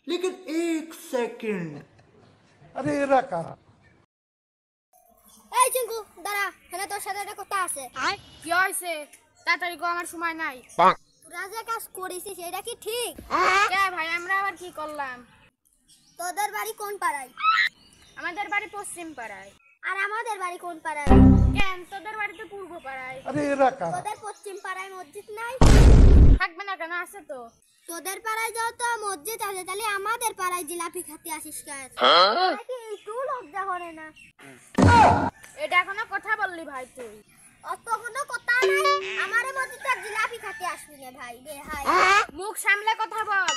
लेकिन एक सेकंड, अरे এরা কারা? এই চিঙ্কু দাঁড়া, এখানে তোর সাথে একটা কথা আছে। কি হয়েছে? তাড়াতাড়ি গো, আমার সময় নাই। তোরা যে কাজ করেছিস সেটা কি ঠিক? কে ভাই, আমরা আবার কি করলাম? তোদের বাড়ি কোন পাড়ায়? আমাদের বাড়ি পশ্চিম পাড়ায়। আর আমাদের বাড়ি কোন পাড়ায়? কেন, তোদের বাড়ি তো পূর্ব পাড়ায়। আরে এরা কারা? তোদের পশ্চিম পাড়ায় মসজিদ নাই? থাকবে না কেন, আছে তো। তোদের পাড়ায় যত মসজিদ আছে, তাহলে আমাদের পাড়ায় জিলাপি খেতে আসিস কেন? নাকি একটু লজ্জা করে না? এটা কোনো কথা বললি ভাই তুই? অত কোনো কথা নাই, আমারে মসজিদে জিলাপি খেতে আসবি না ভাই রে। হাই, মুখ সামলে কথা বল।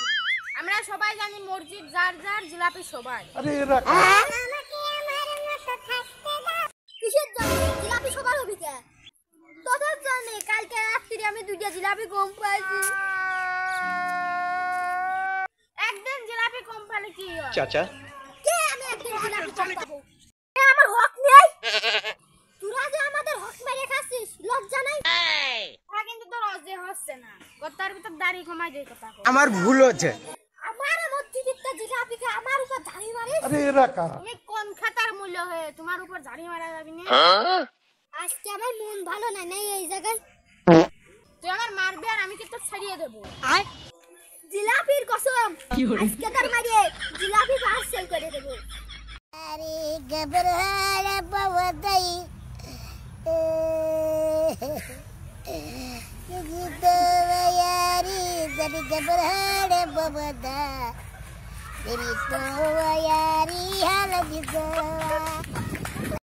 আমরা সবাই জানি মসজিদ যার যার, জিলাপি সবাই। আরে এরা কারা? কিসের জন্য জিলাপি সবার হবি কে? তোদের জন্য। কালকে রাত্রি আমি 2টা জিলাপি কম পাইছি। একদিন জিলাপি কম পেলে কি হয়? চাচা কে আমি একদিন জিলাপি কম পাবো? আমার হক নেই? তোরা যে আমাদের হক মেরে খাচ্ছিস, লজ্জা নাই? কিন্তু তোর অজে হচ্ছে না, কথার ভিতর দাড়ি কমাই দিয়ে কথা কর। আমার ভুল হচ্ছে। আমার মসজিদে জিলাপি খা, আমার উপর ঝাড়ি মারিস? আরে এরা কারা? তুমি কোন খাতার মূল্য হয়ে তোমার উপর ঝাড়ি মারা যাবি না? আজকে আমার মন ভালো নাই এই জায়গায়। তুই আমার মারবি আর আমি কি তোর ছাড়িয়ে দেবো? জিলাপির কসম, আজকে তার মারিয়ে জিলাপি পার্সেল করে দেবো। আরে গবরহারা বাওয়াদাই জিতো यारी जब गबरहारा बावदा तेरी तो यारी हाल जितो